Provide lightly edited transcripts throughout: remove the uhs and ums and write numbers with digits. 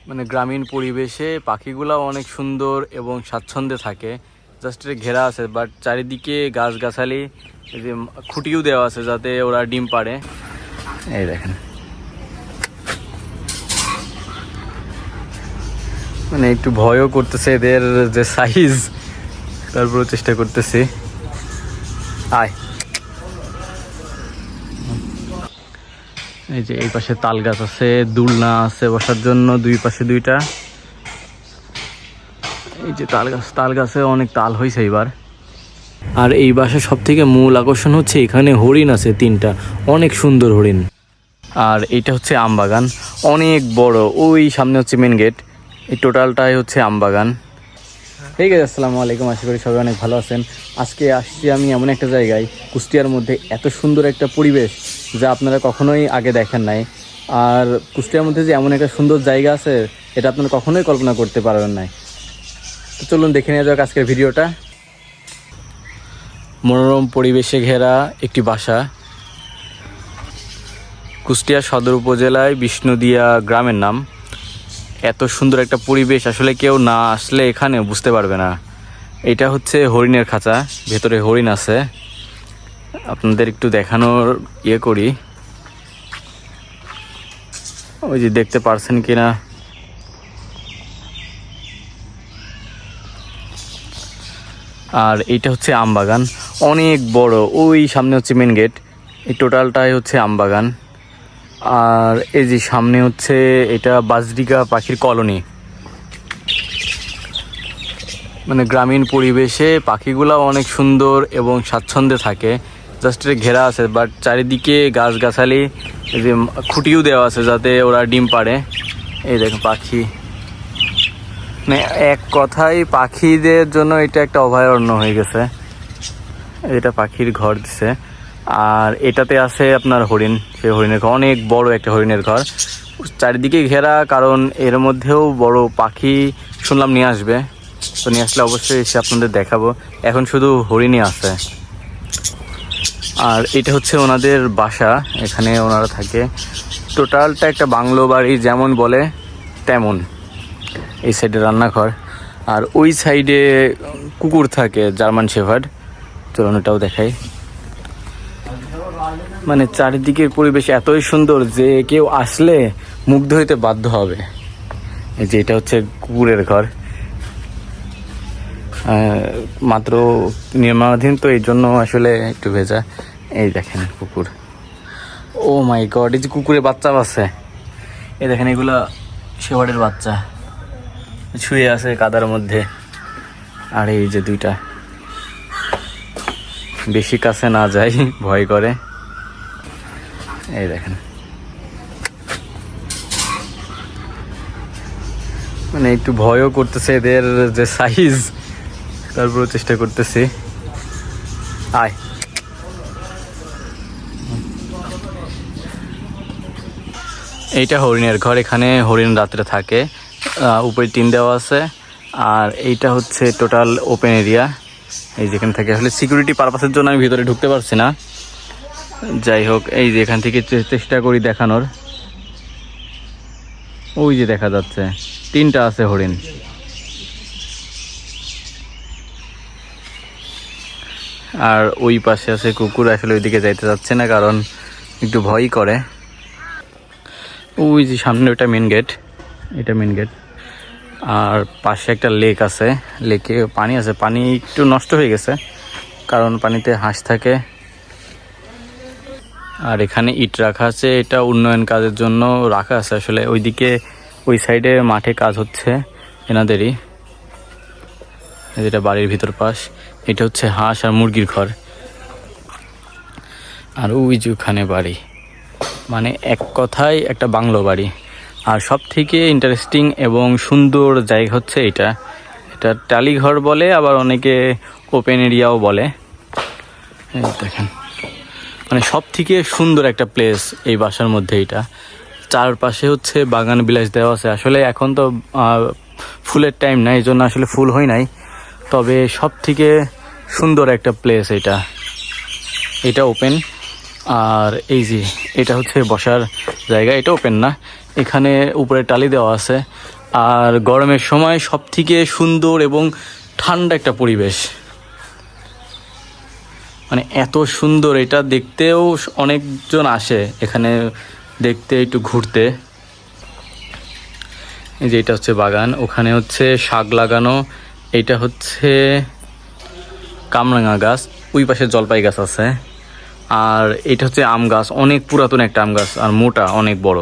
মানে গ্রামীণ পরিবেশে পাখিগুলো অনেক সুন্দর এবং স্বাচ্ছন্দ্যে থাকে। জাস্ট ঘেরা আছে, বাট চারিদিকে গাছগাছালি, এই যে খুঁটিও দেওয়া আছে যাতে ওরা ডিম পাড়ে। এই দেখেন, মানে একটু ভয়ও করতেছে এদের যে সাইজ, তারপরেও চেষ্টা করতেছি। আয়, এই যে এই পাশে তাল গাছ আছে, দোলনা আছে বসার জন্য, দুই পাশে দুইটা। এই যে তাল গাছে অনেক তাল হয়েছে এবার। আর এই বাসার সব থেকে মূল আকর্ষণ হচ্ছে এখানে হরিণ আছে 3টা, অনেক সুন্দর হরিণ। আর এইটা হচ্ছে আমবাগান, অনেক বড়। ওই সামনে হচ্ছে মেন গেট, এই টোটালটাই হচ্ছে আমবাগান। ঠিক আছে, আসসালামু আলাইকুম, আশা করি সবাই অনেক ভালো আছেন। আজকে আসছি আমি এমন একটা জায়গায়, কুষ্টিয়ার মধ্যে এত সুন্দর একটা পরিবেশ যা আপনারা কখনোই আগে দেখেন নাই। আর কুষ্টিয়ার মধ্যে যে এমন একটা সুন্দর জায়গা আছে, এটা আপনারা কখনোই কল্পনা করতে পারবেন না। তো চলুন দেখে নেওয়া যাক আজকের ভিডিওটা। মনোরম পরিবেশে ঘেরা একটি বাসা, কুষ্টিয়া সদর উপজেলায় বিষ্ণুদিয়া গ্রামের নাম। এত সুন্দর একটা পরিবেশ আসলে কেউ না আসলে এখানে বুঝতে পারবে না। এটা হচ্ছে হরিণের খাঁচা, ভেতরে হরিণ আছে। আপনাদের একটু দেখানোর করি, ওই যে দেখতে পারছেন কিনা। আর এইটা হচ্ছে আমবাগান, অনেক বড়। ওই সামনে হচ্ছে মেন গেট, এই টোটালটাই হচ্ছে আমবাগান। আর এই যে সামনে হচ্ছে এটা বাজরিকা পাখির কলোনি। মানে গ্রামীণ পরিবেশে পাখিগুলো অনেক সুন্দর এবং স্বাচ্ছন্দ্যে থাকে। জাস্ট ঘেরা আছে, বাট চারিদিকে গাছগাছালি, এই যে খুঁটিও দেওয়া আছে যাতে ওরা ডিম পাড়ে। এই দেখেন পাখি, মানে এক কথায় পাখিদের জন্য এটা একটা অভয়ারণ্য হয়ে গেছে। এটা পাখির ঘর দিছে। আর এটাতে আছে আপনার হরিণ, সেই হরিণের ঘর, অনেক বড় একটা হরিণের ঘর, চারিদিকে ঘেরা। কারণ এর মধ্যেও বড় পাখি শুনলাম নিয়ে আসবে, তো নিয়ে আসলে অবশ্যই এসে আপনাদের দেখাবো। এখন শুধু হরিণই আছে। আর এটা হচ্ছে ওনাদের বাসা, এখানে ওনারা থাকে। টোটালটা একটা বাংলো বাড়ি যেমন বলে তেমন। এই সাইডে রান্নাঘর, আর ওই সাইডে কুকুর থাকে, জার্মান শেফার্ড। চলুন ওটাও দেখাই। মানে চারিদিকের পরিবেশ এতই সুন্দর যে কেউ আসলে মুগ্ধ হইতে বাধ্য হবে। এই যে এটা হচ্ছে কুকুরের ঘর, মাত্র নির্মাণাধীন, তো এই জন্য আসলে একটু ভেজা। এই দেখেন কুকুর, ও মাই গড, এই যে কুকুরের বাচ্চা আছে, এই দেখেন এগুলা শেফার্ডের বাচ্চা শুয়ে আছে কাদার মধ্যে। আর এই যে দুইটা, বেশি কাছে না যাই, ভয় করে। এই দেখেন, মানে একটু ভয়ও করতেছে এদের যে সাইজ, তারপরেও চেষ্টা করতেছি। আয়, এইটা হরিণের ঘর, এখানে হরিণ রাত্রে থাকে। উপরে টিন দেওয়া আছে। আর এইটা হচ্ছে টোটাল ওপেন এরিয়া, এই যেখানে থাকে। আসলে সিকিউরিটি পারপাসের জন্য আমি ভিতরে ঢুকতে পারছি না। যাই হোক, এই যে এখান থেকে চেষ্টা করি দেখানোর। ওই যে দেখা যাচ্ছে 3টা আছে হরিণ। আর ওই পাশে আছে কুকুর, আসলে ওইদিকে যাইতে যাচ্ছে না কারণ একটু ভয়ই করে। ওই যে সামনে ওটা মেন গেট, এটা মেন গেট। আর পাশে একটা লেক আছে, লেকে পানি আছে, পানি একটু নষ্ট হয়ে গেছে কারণ পানিতে হাঁস থাকে। আর এখানে ইট রাখা আছে, এটা উন্নয়ন কাজের জন্য রাখা আছে। আসলে ওইদিকে ওই সাইডে মাঠে কাজ হচ্ছে এনাদেরই, যেটা বাড়ির ভিতর পাশ। এটা হচ্ছে হাঁস আর মুরগির ঘর। আর ওই যে ওখানে বাড়ি, মানে এক কথায় একটা বাংলো বাড়ি। আর সব থেকে ইন্টারেস্টিং এবং সুন্দর জায়গা হচ্ছে এটা টালিঘর বলে, আবার অনেকে ওপেন এরিয়াও বলে। দেখেন, মানে সব থেকে সুন্দর একটা প্লেস এই বাসার মধ্যে। এটা চারপাশে হচ্ছে বাগান বিলাস দেওয়া আছে। আসলে এখন তো ফুলের টাইম না, এই জন্য আসলে ফুল হয় নাই, তবে সব থেকে সুন্দর একটা প্লেস এটা ওপেন। আর এই যে এটা হচ্ছে বসার জায়গা, এটা ওপেন না, এখানে উপরে টালি দেওয়া আছে। আর গরমের সময় সবথেকে সুন্দর এবং ঠান্ডা একটা পরিবেশ, মানে এত সুন্দর। এটা দেখতেও অনেকজন আসে এখানে দেখতে, একটু ঘুরতে। এই যে এটা হচ্ছে বাগান, ওখানে হচ্ছে শাক লাগানো, এইটা হচ্ছে কামরাঙা গাছ, ওই পাশে জলপাই গাছ আছে, আর এটা হচ্ছে আম গাছ, অনেক পুরাতন একটা আম গাছ আর মোটা, অনেক বড়।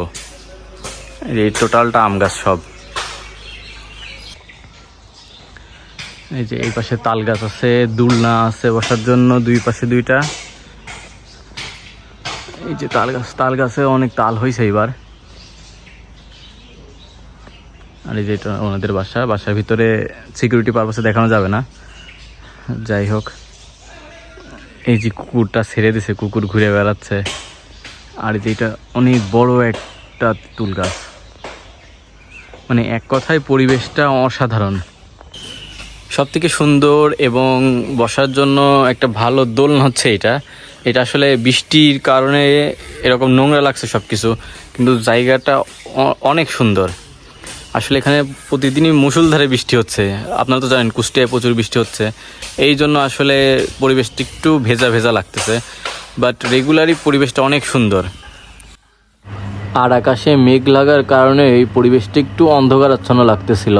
এই টোটালটা আম গাছ সব। এই যে এই পাশে তাল গাছ আছে, দোলনা আছে বসার জন্য, দুই পাশে দুইটা। এই যে তাল গাছে অনেক তাল হয়েছে এইবার। আর এই যে এটা ওনাদের বাসার ভিতরে সিকিউরিটি পারপাসে দেখানো যাবে না, যাই হোক। এই যে কুকুরটা ছেড়ে দিছে, কুকুর ঘুরে বেড়াচ্ছে। আর এই যে এটা অনেক বড় একটা তুল গাছ, মানে এক কথায় পরিবেশটা অসাধারণ। সব থেকে সুন্দর এবং বসার জন্য একটা ভালো দোলনা হচ্ছে এটা আসলে বৃষ্টির কারণে এরকম নোংরা লাগছে সব কিছু, কিন্তু জায়গাটা অনেক সুন্দর। আসলে এখানে প্রতিদিনই মুষলধারে বৃষ্টি হচ্ছে, আপনারা তো জানেন কুষ্টিয়ায় প্রচুর বৃষ্টি হচ্ছে, এই জন্য আসলে পরিবেশটা একটু ভেজা ভেজা লাগতেছে, বাট রেগুলারই পরিবেশটা অনেক সুন্দর। আর আকাশে মেঘ লাগার কারণে এই পরিবেশটা একটু অন্ধকারাচ্ছন্ন লাগতেছিল।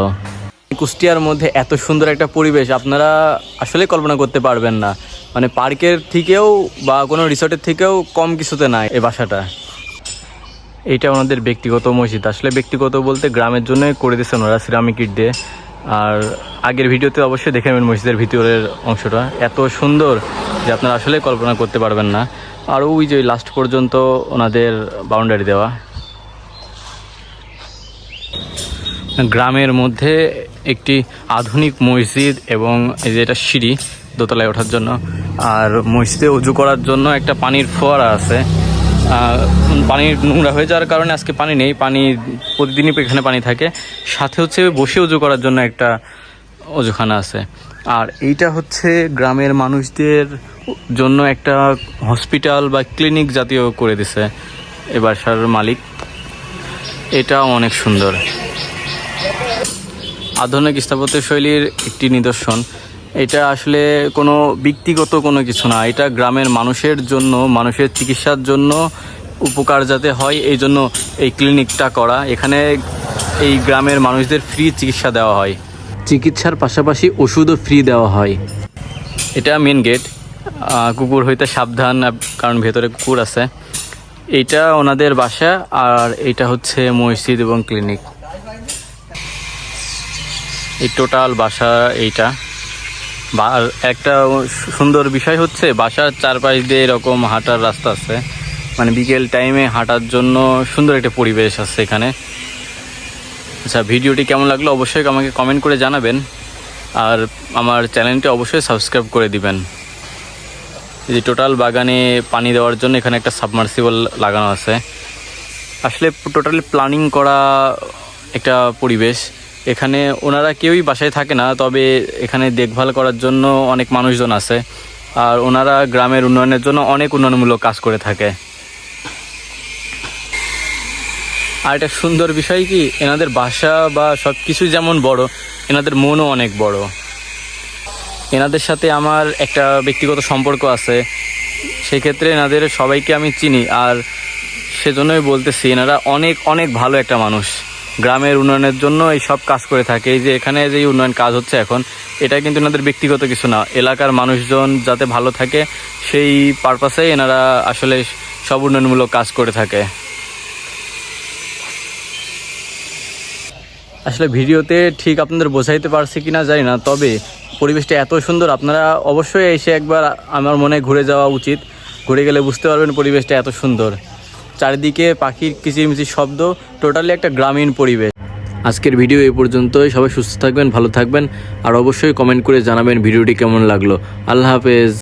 কুষ্টিয়ার মধ্যে এত সুন্দর একটা পরিবেশ আপনারা আসলে কল্পনা করতে পারবেন না, মানে পার্কের থেকেও বা কোনো রিসর্টের থেকেও কম কিছুতে নাই এই বাসাটা। এইটা ওনাদের ব্যক্তিগত মসজিদ, আসলে ব্যক্তিগত বলতে গ্রামের জন্য করে দিয়েছেন ওরা সিরামিক ইট দিয়ে। আর আগের ভিডিওতে অবশ্যই দেখে নেবেন মসজিদের ভিতরের অংশটা, এত সুন্দর যে আপনারা আসলে কল্পনা করতে পারবেন না। আর ওই যে লাস্ট পর্যন্ত ওনাদের বাউন্ডারি দেওয়া। গ্রামের মধ্যে একটি আধুনিক মসজিদ এবং এই যে এটা সিঁড়ি দোতলায় ওঠার জন্য, আর মসজিদে উজু করার জন্য একটা পানির ফোয়ারা আছে। পানির নোংরা হয়ে যাওয়ার কারণে আজকে পানি নেই, পানি প্রতিদিনই এখানে পানি থাকে। সাথে হচ্ছে বসে উজু করার জন্য একটা অজুখানা আছে। আর এইটা হচ্ছে গ্রামের মানুষদের জন্য একটা হসপিটাল বা ক্লিনিক জাতীয় করে দিছে এ বাসার মালিক। এটা অনেক সুন্দর, আধুনিক স্থাপত্য শৈলীর একটি নিদর্শন। এটা আসলে কোনো ব্যক্তিগত কোনো কিছু না, এটা গ্রামের মানুষের জন্য, মানুষের চিকিৎসার জন্য উপকার যাতে হয় এই জন্য এই ক্লিনিকটা করা। এখানে এই গ্রামের মানুষদের ফ্রি চিকিৎসা দেওয়া হয়, চিকিৎসার পাশাপাশি ওষুধও ফ্রি দেওয়া হয়। এটা মেন গেট, কুকুর হইতে সাবধান কারণ ভেতরে কুকুর আছে। এইটা ওনাদের বাসা, আর এটা হচ্ছে মসজিদ এবং ক্লিনিক। এই টোটাল বাসা এইটা। আর একটা সুন্দর বিষয় হচ্ছে বাসার চারপাশ দিয়ে এরকম হাঁটার রাস্তা আছে, মানে বিকেল টাইমে হাঁটার জন্য সুন্দর একটা পরিবেশ আছে এখানে। আচ্ছা, ভিডিওটি কেমন লাগলো অবশ্যই আমাকে কমেন্ট করে জানাবেন, আর আমার চ্যানেলটি অবশ্যই সাবস্ক্রাইব করে দিবেন। এই যে টোটাল বাগানে পানি দেওয়ার জন্য এখানে একটা সাবমার্সিবল লাগানো আছে। আসলে টোটালি প্ল্যানিং করা একটা পরিবেশ। এখানে ওনারা কেউই বাসায় থাকে না, তবে এখানে দেখভাল করার জন্য অনেক মানুষজন আছে, আর ওনারা গ্রামের উন্নয়নের জন্য অনেক উন্নয়নমূলক কাজ করে থাকে। আর একটা সুন্দর বিষয় কি, এনাদের বাসা বা সব কিছু যেমন বড়, এনাদের মনও অনেক বড়। এনাদের সাথে আমার একটা ব্যক্তিগত সম্পর্ক আছে, সেক্ষেত্রে এনাদের সবাইকে আমি চিনি, আর সেজন্যই বলতেছি এনারা অনেক অনেক ভালো একটা মানুষ। গ্রামের উন্নয়নের জন্য এই সব কাজ করে থাকে। এই যে এখানে যে উন্নয়ন কাজ হচ্ছে এখন, এটা কিন্তু এনাদের ব্যক্তিগত কিছু না, এলাকার মানুষজন যাতে ভালো থাকে সেই পারপাসে এনারা আসলে সব উন্নয়নমূলক কাজ করে থাকে। আসলে ভিডিওতে ঠিক আপনাদের বোঝাইতে পারছি কিনা জানি না, তবে পরিবেশটা এত সুন্দর, আপনারা অবশ্যই এসে একবার আমার মনে ঘুরে যাওয়া উচিত। ঘুরে গেলে বুঝতে পারবেন পরিবেশটা এত সুন্দর, চারিদিকে পাখির কিচিরমিচির শব্দ, টোটালি একটা গ্রামীণ পরিবেশ। আজকের ভিডিও এই পর্যন্তই। সবাই সুস্থ থাকবেন, ভালো থাকবেন, আর অবশ্যই কমেন্ট করে জানাবেন ভিডিওটি কেমন লাগলো। আল্লাহ হাফেজ।